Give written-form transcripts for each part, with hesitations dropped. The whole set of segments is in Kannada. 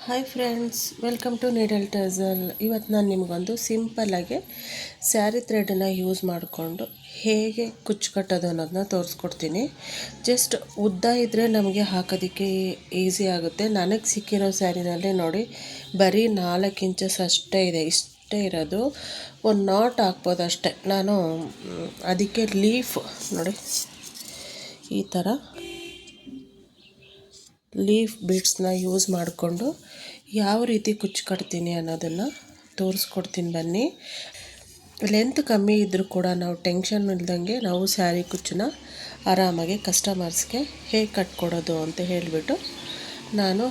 Hi friends, welcome to needle ಟಜಲ್. ಇವತ್ತು ನಾನು ನಿಮಗೊಂದು ಸಿಂಪಲ್ಲಾಗಿ ಸ್ಯಾರಿ ಥ್ರೆಡನ್ನು ಯೂಸ್ ಮಾಡಿಕೊಂಡು ಹೇಗೆ ಕುಚ್ಚು ಕಟ್ಟೋದು ಅನ್ನೋದನ್ನ ತೋರಿಸ್ಕೊಡ್ತೀನಿ. ಜಸ್ಟ್ ಉದ್ದ ಇದ್ದರೆ ನಮಗೆ ಹಾಕೋದಕ್ಕೆ ಈಸಿ ಆಗುತ್ತೆ. ನನಗೆ ಸಿಕ್ಕಿರೋ ಸ್ಯಾರಿನಲ್ಲಿ ನೋಡಿ ಬರೀ 4 ಇಂಚಸ್ ಅಷ್ಟೇ ಇದೆ, ಇಷ್ಟೇ ಇರೋದು. ಒಂದು ನಾಟ್ ಹಾಕ್ಬೋದು ಅಷ್ಟೇ. ನಾನು ಅದಕ್ಕೆ ಲೀಫ್ ನೋಡಿ ಈ ಥರ ಲೀಫ್ ಬೀಡ್ಸ್ನ ಯೂಸ್ ಮಾಡಿಕೊಂಡು ಯಾವ ರೀತಿ ಕುಚ್ಚು ಕಟ್ತೀನಿ ಅನ್ನೋದನ್ನು ತೋರಿಸ್ಕೊಡ್ತೀನಿ ಬನ್ನಿ. ಲೆಂತ್ ಕಮ್ಮಿ ಇದ್ದರೂ ಕೂಡ ನಾವು ಟೆನ್ಷನ್ ಇಲ್ದಂಗೆ ನಾವು ಸ್ಯಾರಿ ಕುಚ್ಚನ್ನ ಆರಾಮಾಗಿ ಕಸ್ಟಮರ್ಸ್ಗೆ ಹೇಗೆ ಕಟ್ಕೊಡೋದು ಅಂತ ಹೇಳಿಬಿಟ್ಟು ನಾನು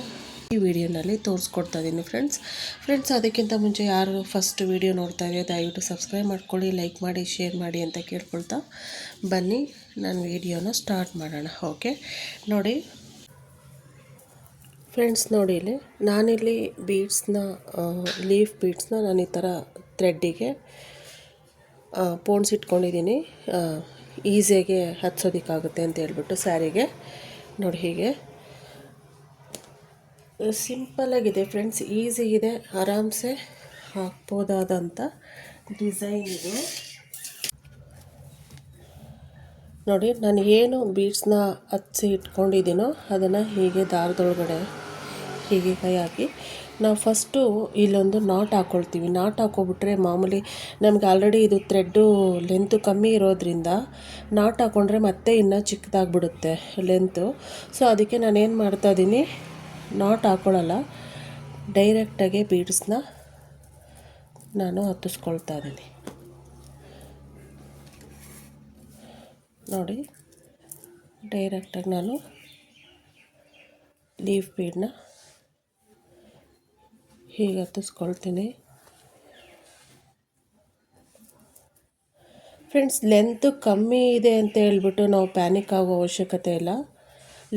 ಈ ವಿಡಿಯೋನಲ್ಲಿ ತೋರಿಸ್ಕೊಡ್ತಾ ಇದ್ದೀನಿ ಫ್ರೆಂಡ್ಸ್. ಅದಕ್ಕಿಂತ ಮುಂಚೆ ಯಾರು ಫಸ್ಟ್ ವಿಡಿಯೋ ನೋಡ್ತಾ ಇದ್ದೀವಿ ದಯವಿಟ್ಟು ಸಬ್ಸ್ಕ್ರೈಬ್ ಮಾಡ್ಕೊಳ್ಳಿ, ಲೈಕ್ ಮಾಡಿ, ಶೇರ್ ಮಾಡಿ ಅಂತ ಕೇಳ್ಕೊಳ್ತಾ ಬನ್ನಿ ನಾನು ವಿಡಿಯೋನ ಸ್ಟಾರ್ಟ್ ಮಾಡೋಣ. ಓಕೆ ನೋಡಿ ಫ್ರೆಂಡ್ಸ್, ನೋಡಿ ಇಲ್ಲಿ ನಾನಿಲ್ಲಿ ಬೀಡ್ಸ್ನ ಲೀಫ್ ಬೀಡ್ಸ್ನ ನಾನು ಈ ಥರ ಥ್ರೆಡ್ಡಿಗೆ ಪೋಣಿಸಿಟ್ಕೊಂಡಿದ್ದೀನಿ, ಈಸಿಯಾಗಿ ಹಚ್ಚೋದಕ್ಕಾಗುತ್ತೆ ಅಂತ ಹೇಳ್ಬಿಟ್ಟು ಸ್ಯಾರಿಗೆ. ನೋಡಿ ಹೀಗೆ ಸಿಂಪಲ್ಲಾಗಿದೆ ಫ್ರೆಂಡ್ಸ್, ಈಸಿ ಇದೆ, ಆರಾಮ್ಸೆ ಹಾಕ್ಬೋದಾದಂಥ ಡಿಸೈನ್ ಇದು. ನೋಡಿ ನಾನು ಏನು ಬೀಡ್ಸ್ನ ಹಚ್ಚಿ ಇಟ್ಕೊಂಡಿದ್ದೀನೋ ಅದನ್ನು ಹೀಗೆ ದಾರದೊಳಗಡೆ ಹೀಗೆ ಕೈ ಹಾಕಿ ನಾವು ಫಸ್ಟು ಇಲ್ಲೊಂದು ನಾಟ್ ಹಾಕ್ಕೊಳ್ತೀವಿ. ನಾಟ್ ಹಾಕ್ಕೊಬಿಟ್ರೆ ಮಾಮೂಲಿ ನಮ್ಗೆ ಆಲ್ರೆಡಿ ಇದು ಥ್ರೆಡ್ಡು ಲೆಂತು ಕಮ್ಮಿ ಇರೋದ್ರಿಂದ ನಾಟ್ ಹಾಕ್ಕೊಂಡ್ರೆ ಮತ್ತೆ ಇನ್ನೂ ಚಿಕ್ಕದಾಗ್ಬಿಡುತ್ತೆ ಲೆಂತು. ಸೊ ಅದಕ್ಕೆ ನಾನೇನು ಮಾಡ್ತಾಯಿದ್ದೀನಿ, ನಾಟ್ ಹಾಕ್ಕೊಳ್ಳಲ್ಲ, ಡೈರೆಕ್ಟಾಗೆ ಬೀಡ್ಸ್ನ ನಾನು ಹತ್ತಿಸ್ಕೊಳ್ತಾ ಇದ್ದೀನಿ. ನೋಡಿ ಡೈರೆಕ್ಟಾಗಿ ನಾನು ಲೀಫ್ ಬೀಡನ್ನ ಹೀಗೆ ಹತ್ತಿಸ್ಕೊಳ್ತೀನಿ. ಫ್ರೆಂಡ್ಸ್, ಲೆಂತು ಕಮ್ಮಿ ಇದೆ ಅಂತ ಹೇಳ್ಬಿಟ್ಟು ನಾವು ಪ್ಯಾನಿಕ್ ಆಗೋ ಅವಶ್ಯಕತೆ ಇಲ್ಲ.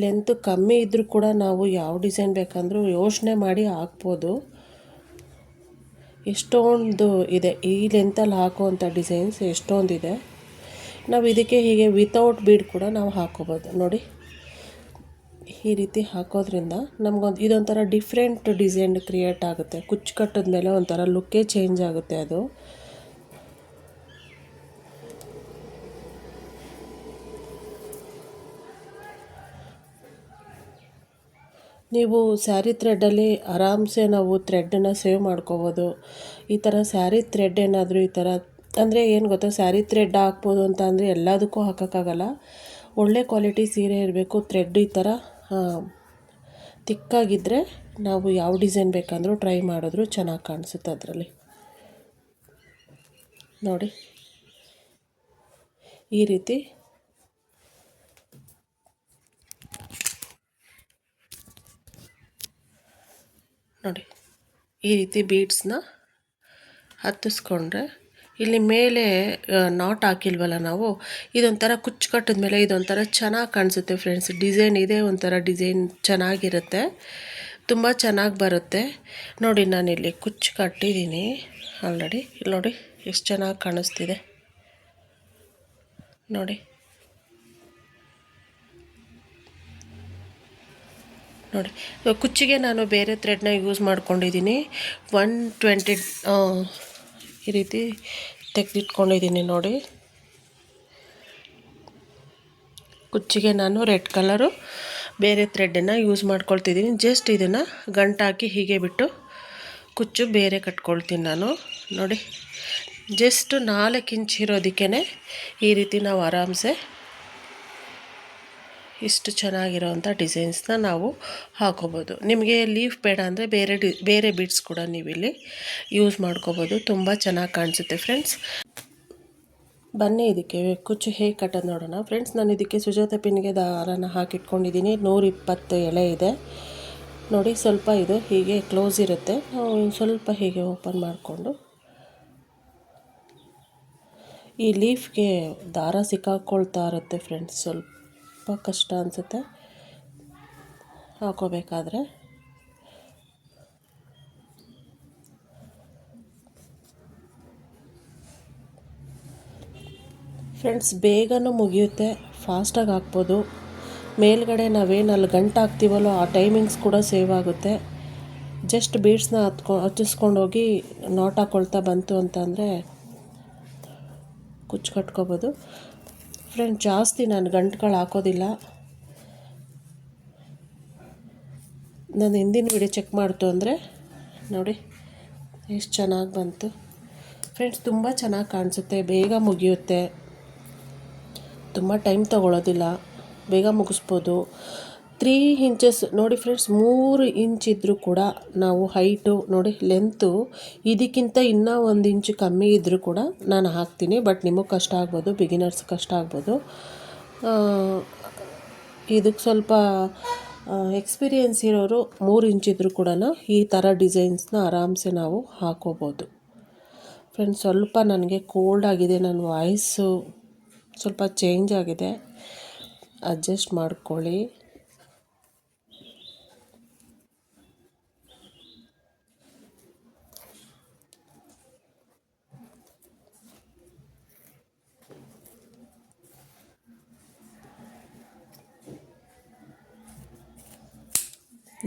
ಲೆಂತು ಕಮ್ಮಿ ಇದ್ದರೂ ಕೂಡ ನಾವು ಯಾವ ಡಿಸೈನ್ ಬೇಕಂದ್ರೂ ಯೋಚನೆ ಮಾಡಿ ಹಾಕ್ಬೋದು. ಎಷ್ಟೊಂದು ಇದೆ ಈ ಲೆಂತಲ್ಲಿ ಹಾಕುವಂಥ ಡಿಸೈನ್ಸ್, ಎಷ್ಟೊಂದಿದೆ. ನಾವು ಇದಕ್ಕೆ ಹೀಗೆ ವಿತೌಟ್ ಬೀಡ್ ಕೂಡ ನಾವು ಹಾಕೋಬೋದು. ನೋಡಿ ಈ ರೀತಿ ಹಾಕೋದ್ರಿಂದ ನಮಗೊಂದು ಇದೊಂಥರ ಡಿಫ್ರೆಂಟ್ ಡಿಸೈನ್ ಕ್ರಿಯೇಟ್ ಆಗುತ್ತೆ. ಕುಚ್ಚು ಕಟ್ಟಿದ್ಮೇಲೆ ಒಂಥರ ಲುಕ್ಕೇ ಚೇಂಜ್ ಆಗುತ್ತೆ ಅದು. ನೀವು ಸ್ಯಾರಿ ಥ್ರೆಡ್ಡಲ್ಲಿ ಆರಾಮ್ಸೆ ನಾವು ಥ್ರೆಡ್ಡನ್ನು ಸೇವ್ ಮಾಡ್ಕೋಬೋದು. ಈ ಥರ ಸ್ಯಾರಿ ಥ್ರೆಡ್ ಏನಾದರೂ ಈ ಥರ ಅಂದರೆ ಏನು ಗೊತ್ತಾ, ಸ್ಯಾರಿ ಥ್ರೆಡ್ ಹಾಕ್ಬೋದು ಅಂತ ಅಂದರೆ ಎಲ್ಲದಕ್ಕೂ ಹಾಕೋಕ್ಕಾಗಲ್ಲ. ಒಳ್ಳೆ ಕ್ವಾಲಿಟಿ ಸೀರೆ ಇರಬೇಕು. ಥ್ರೆಡ್ ಈ ಥರ ತಿಕ್ಕಾಗಿದ್ದರೆ ನಾವು ಯಾವ ಡಿಸೈನ್ ಬೇಕಂದ್ರೂ ಟ್ರೈ ಮಾಡಿದ್ರು ಚೆನ್ನಾಗಿ ಕಾಣಿಸುತ್ತೆ ಅದರಲ್ಲಿ. ನೋಡಿ ಈ ರೀತಿ ನೋಡಿ ಈ ರೀತಿ ಬೀಡ್ಸ್ನ ಹತ್ತಿಸ್ಕೊಂಡ್ರೆ ಇಲ್ಲಿ ಮೇಲೆ ನಾಟ್ ಹಾಕಿಲ್ವಲ್ಲ ನಾವು, ಇದೊಂಥರ ಕುಚ್ಚು ಕಟ್ಟಿದ್ಮೇಲೆ ಇದೊಂಥರ ಚೆನ್ನಾಗಿ ಕಾಣಿಸುತ್ತೆ ಫ್ರೆಂಡ್ಸ್. ಡಿಸೈನ್ ಇದೆ, ಒಂಥರ ಡಿಸೈನ್ ಚೆನ್ನಾಗಿರುತ್ತೆ, ತುಂಬ ಚೆನ್ನಾಗಿ ಬರುತ್ತೆ. ನೋಡಿ ನಾನಿಲ್ಲಿ ಕುಚ್ಚು ಕಟ್ಟಿದ್ದೀನಿ ಆಲ್ರೆಡಿ. ಇಲ್ಲಿ ನೋಡಿ ಎಷ್ಟು ಚೆನ್ನಾಗಿ ಕಾಣಿಸ್ತಿದೆ ನೋಡಿ. ನೋಡಿ ಕುಚ್ಚಿಗೆ ನಾನು ಬೇರೆ ಥ್ರೆಡ್ನ ಯೂಸ್ ಮಾಡ್ಕೊಂಡಿದ್ದೀನಿ. 120 ಈ ರೀತಿ ತೆಗೆದಿಟ್ಕೊಂಡಿದ್ದೀನಿ. ನೋಡಿ ಕುಚ್ಚಿಗೆ ನಾನು ರೆಡ್ ಕಲರು ಬೇರೆ ಥ್ರೆಡ್ಡನ್ನು ಯೂಸ್ ಮಾಡ್ಕೊಳ್ತಿದ್ದೀನಿ. ಜಸ್ಟ್ ಇದನ್ನು ಗಂಟಾಕಿ ಹೀಗೆ ಬಿಟ್ಟು ಕುಚ್ಚು ಬೇರೆ ಕಟ್ಕೊಳ್ತೀನಿ ನಾನು. ನೋಡಿ ಜಸ್ಟ್ 4 ಇಂಚ್ ಇರೋದಕ್ಕೇ ಈ ರೀತಿ ನಾವು ಆರಾಮ್ಸೆ ಇಷ್ಟು ಚೆನ್ನಾಗಿರೋವಂಥ ಡಿಸೈನ್ಸ್ನ ನಾವು ಹಾಕೋಬೋದು. ನಿಮಗೆ ಲೀಫ್ ಬೇಡ ಅಂದರೆ ಬೇರೆ ಬೀಡ್ಸ್ ಕೂಡ ನೀವಿಲ್ಲಿ ಯೂಸ್ ಮಾಡ್ಕೋಬೋದು, ತುಂಬ ಚೆನ್ನಾಗಿ ಕಾಣಿಸುತ್ತೆ ಫ್ರೆಂಡ್ಸ್. ಬನ್ನಿ ಇದಕ್ಕೆ ಕುಚ್ಚು ಹೇಗೆ ಕಟ್ಟೋದು ನೋಡೋಣ ಫ್ರೆಂಡ್ಸ್. ನಾನು ಇದಕ್ಕೆ ಸುಜಾತ ಪಿನ್ಗೆ ದಾರನ ಹಾಕಿಟ್ಕೊಂಡಿದ್ದೀನಿ. 120 ಎಳೆ ಇದೆ ನೋಡಿ. ಸ್ವಲ್ಪ ಇದು ಹೀಗೆ ಕ್ಲೋಸ್ ಇರುತ್ತೆ, ನಾವು ಸ್ವಲ್ಪ ಹೀಗೆ ಓಪನ್ ಮಾಡಿಕೊಂಡು ಈ ಲೀಫ್ಗೆ ದಾರ ಸಿಕ್ಕಾಕೊಳ್ತಾ ಇರುತ್ತೆ ಫ್ರೆಂಡ್ಸ್. ಸ್ವಲ್ಪ ಕಷ್ಟ ಅನಿಸುತ್ತೆ ಹಾಕೋಬೇಕಾದ್ರೆ. ಫ್ರೆಂಡ್ಸ್ ಬೇಗನೂ ಮುಗಿಯುತ್ತೆ, ಫಾಸ್ಟಾಗಿ ಹಾಕ್ಬೋದು. ಮೇಲ್ಗಡೆ ನಾವೇನು ಅಲ್ಲಿ ಗಂಟು ಹಾಕ್ತೀವಲ್ಲೋ ಆ ಟೈಮಿಂಗ್ಸ್ ಕೂಡ ಸೇವ್ ಆಗುತ್ತೆ. ಜಸ್ಟ್ ಬೀಡ್ಸ್ನ ಹಚ್ಚಿಸ್ಕೊಂಡೋಗಿ ನಾಟ್ ಹಾಕ್ಕೊಳ್ತಾ ಬಂತು ಅಂತ ಅಂದರೆ ಕುಚ್ಚು ಕಟ್ಕೋಬೋದು. ಫ್ರೆಂಡ್ ಜಾಸ್ತಿ ನಾನು ಗಂಟುಗಳು ಹಾಕೋದಿಲ್ಲ. ನಾನು ಹಿಂದಿನ ವಿಡಿಯೋ ಚೆಕ್ ಮಾಡ್ತು ಅಂದರೆ ನೋಡಿ ಎಷ್ಟು ಚೆನ್ನಾಗಿ ಬಂತು ಫ್ರೆಂಡ್ಸ್. ತುಂಬ ಚೆನ್ನಾಗಿ ಕಾಣಿಸುತ್ತೆ, ಬೇಗ ಮುಗಿಯುತ್ತೆ, ತುಂಬ ಟೈಮ್ ತೊಗೊಳ್ಳೋದಿಲ್ಲ, ಬೇಗ ಮುಗಿಸ್ಬೋದು. 3 ಇಂಚಸ್ ನೋಡಿ ಫ್ರೆಂಡ್ಸ್, 3 ಇಂಚ್ ಇದ್ದರೂ ಕೂಡ ನಾವು ಹೈಟು ನೋಡಿ, ಲೆಂತು ಇದಕ್ಕಿಂತ ಇನ್ನೂ 1 ಇಂಚು ಕಮ್ಮಿ ಇದ್ದರೂ ಕೂಡ ನಾನು ಹಾಕ್ತೀನಿ. ಬಟ್ ನಿಮಗೆ ಕಷ್ಟ ಆಗ್ಬೋದು, ಬಿಗಿನರ್ಸ್ ಕಷ್ಟ ಆಗ್ಬೋದು. ಇದಕ್ಕೆ ಸ್ವಲ್ಪ ಎಕ್ಸ್ಪೀರಿಯೆನ್ಸ್ ಇರೋರು 3 ಇಂಚ್ ಇದ್ದರೂ ಕೂಡ ಈ ಥರ ಡಿಸೈನ್ಸ್ನ ಆರಾಮ್ಸೆ ನಾವು ಹಾಕೋಬೋದು. ಫ್ರೆಂಡ್ಸ್, ಸ್ವಲ್ಪ ನನಗೆ ಕೋಲ್ಡ್ ಆಗಿದೆ, ನನ್ನ ವಾಯ್ಸು ಸ್ವಲ್ಪ ಚೇಂಜ್ ಆಗಿದೆ, ಅಡ್ಜಸ್ಟ್ ಮಾಡ್ಕೊಳ್ಳಿ.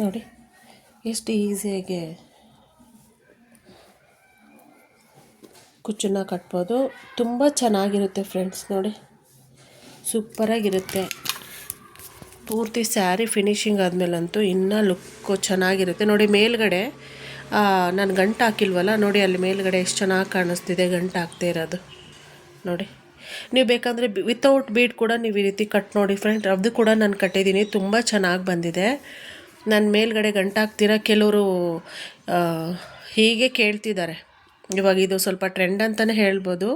ನೋಡಿ ಎಷ್ಟು ಈಸಿಯಾಗಿ ಕುಚ್ಚನ್ನ ಕಟ್ಬೋದು. ತುಂಬ ಚೆನ್ನಾಗಿರುತ್ತೆ ಫ್ರೆಂಡ್ಸ್, ನೋಡಿ ಸೂಪರಾಗಿರುತ್ತೆ. ಪೂರ್ತಿ ಸ್ಯಾರಿ ಫಿನಿಶಿಂಗ್ ಆದಮೇಲಂತೂ ಇನ್ನೂ ಲುಕ್ಕು ಚೆನ್ನಾಗಿರುತ್ತೆ. ನೋಡಿ ಮೇಲ್ಗಡೆ ನಾನು ಗಂಟು ಹಾಕಿಲ್ವಲ್ಲ, ನೋಡಿ ಅಲ್ಲಿ ಮೇಲ್ಗಡೆ ಎಷ್ಟು ಚೆನ್ನಾಗಿ ಕಾಣಿಸ್ತಿದೆ ಗಂಟು ಹಾಕ್ತಾ ಇರೋದು. ನೋಡಿ, ನೀವು ಬೇಕಂದರೆ ವಿತೌಟ್ ಬೀಡ್ ಕೂಡ ನೀವು ಈ ರೀತಿ ಕಟ್ ನೋಡಿ ಫ್ರೆಂಡ್. ಅದು ಕೂಡ ನಾನು ಕಟ್ಟಿದ್ದೀನಿ, ತುಂಬ ಚೆನ್ನಾಗಿ ಬಂದಿದೆ. ನನ್ನ ಮೇಲ್ಗಡೆ ಗಂಟು ಹಾಕ್ತೀರಾ ಕೆಲವರು ಹೀಗೆ ಕೇಳ್ತಿದ್ದಾರೆ. ಇವಾಗ ಇದು ಸ್ವಲ್ಪ ಟ್ರೆಂಡ್ ಅಂತಲೇ ಹೇಳ್ಬೋದು.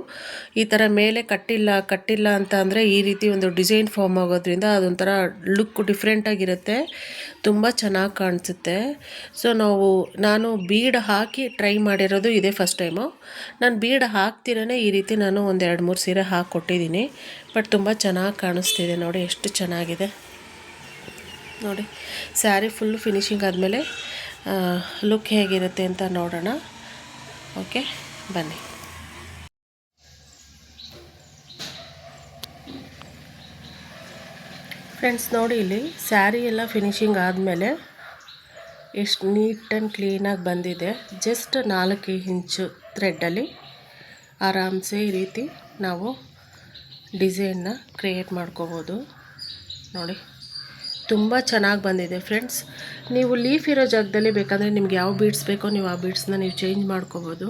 ಈ ಥರ ಮೇಲೆ ಕಟ್ಟಿಲ್ಲ ಅಂತ ಅಂದರೆ ಈ ರೀತಿ ಒಂದು ಡಿಸೈನ್ ಫಾರ್ಮ್ ಆಗೋದ್ರಿಂದ ಅದೊಂಥರ ಲುಕ್ ಡಿಫ್ರೆಂಟಾಗಿರುತ್ತೆ, ತುಂಬ ಚೆನ್ನಾಗಿ ಕಾಣಿಸುತ್ತೆ. ಸೊ ನಾನು ಬೀಡ್ ಹಾಕಿ ಟ್ರೈ ಮಾಡಿರೋದು ಇದೇ ಫಸ್ಟ್ ಟೈಮು. ನಾನು ಬೀಡ್ ಹಾಕ್ತಿರೇ ಈ ರೀತಿ ನಾನು ಒಂದು 2-3 ಸೀರೆ ಹಾಕ್ಕೊಟ್ಟಿದ್ದೀನಿ. ಬಟ್ ತುಂಬ ಚೆನ್ನಾಗಿ ಕಾಣಿಸ್ತಿದೆ, ನೋಡಿ ಎಷ್ಟು ಚೆನ್ನಾಗಿದೆ. ನೋಡಿ ಸ್ಯಾರಿ ಫುಲ್ ಫಿನಿಶಿಂಗ್ ಆದಮೇಲೆ ಲುಕ್ ಹೇಗಿರುತ್ತೆ ಅಂತ ನೋಡೋಣ. ಓಕೆ, ಬನ್ನಿ. ಫ್ರೆಂಡ್ಸ್, ನೋಡಿ ಇಲ್ಲಿ ಸ್ಯಾರಿ ಎಲ್ಲ ಫಿನಿಶಿಂಗ್ ಆದಮೇಲೆ ಎಷ್ಟು ನೀಟ್ ಆ್ಯಂಡ್ ಕ್ಲೀನಾಗಿ ಬಂದಿದೆ. ಜಸ್ಟ್ 4 ಇಂಚು ಥ್ರೆಡ್ಡಲ್ಲಿ ಆರಾಮ್ಸೆ ಈ ರೀತಿ ನಾವು ಡಿಸೈನ್ನ ಕ್ರಿಯೇಟ್ ಮಾಡ್ಕೋಬೋದು. ನೋಡಿ ತುಂಬ ಚೆನ್ನಾಗಿ ಬಂದಿದೆ ಫ್ರೆಂಡ್ಸ್. ನೀವು ಲೀಫ್ ಇರೋ ಜಾಗದಲ್ಲಿ ಬೇಕಂದರೆ ನಿಮ್ಗೆ ಯಾವ ಬೀಡ್ಸ್ ಬೇಕೋ ನೀವು ಆ ಬೀಡ್ಸ್ನ ನೀವು ಚೇಂಜ್ ಮಾಡ್ಕೋಬೋದು.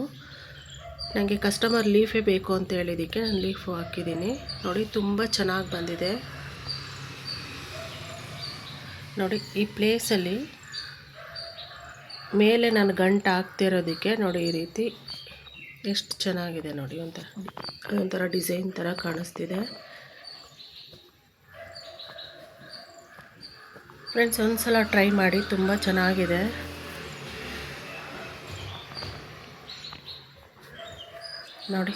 ನನಗೆ ಕಸ್ಟಮರ್ ಲೀಫೇ ಬೇಕು ಅಂತ ಹೇಳಿದ್ದಕ್ಕೆ ನಾನು ಲೀಫು ಹಾಕಿದ್ದೀನಿ. ನೋಡಿ ತುಂಬ ಚೆನ್ನಾಗಿ ಬಂದಿದೆ. ನೋಡಿ ಈ ಪ್ಲೇಸಲ್ಲಿ ಮೇಲೆ ನಾನು ಗಂಟು ಹಾಕ್ತಿರೋದಕ್ಕೆ ನೋಡಿ ಈ ರೀತಿ ಎಷ್ಟು ಚೆನ್ನಾಗಿದೆ. ನೋಡಿ ಒಂಥರ ಡಿಸೈನ್ ಥರ ಕಾಣಿಸ್ತಿದೆ ಫ್ರೆಂಡ್ಸ್. ಒಂದು ಸಲ ಟ್ರೈ ಮಾಡಿ, ತುಂಬ ಚೆನ್ನಾಗಿದೆ. ನೋಡಿ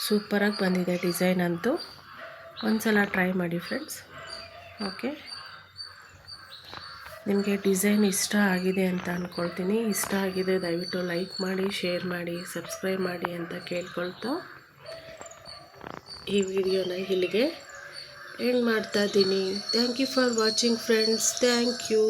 ಸೂಪರಾಗಿ ಬಂದಿದೆ ಡಿಸೈನ್ ಅಂತೂ. ಒಂದು ಸಲ ಟ್ರೈ ಮಾಡಿ ಫ್ರೆಂಡ್ಸ್. ಓಕೆ, ನಿಮಗೆ ಡಿಸೈನ್ ಇಷ್ಟ ಆಗಿದೆ ಅಂತ ಅಂದ್ಕೊಳ್ತೀನಿ. ಇಷ್ಟ ಆಗಿದೆ ದಯವಿಟ್ಟು ಲೈಕ್ ಮಾಡಿ, ಶೇರ್ ಮಾಡಿ, ಸಬ್ಸ್ಕ್ರೈಬ್ ಮಾಡಿ ಅಂತ ಕೇಳ್ಕೊಳ್ತಾ ಈ ವಿಡಿಯೋನ ಇಲ್ಲಿಗೆ ಎಂಡ್ ಮಾಡ್ತಾ ಇದ್ದೀನಿ. Thank you for watching friends. Thank you.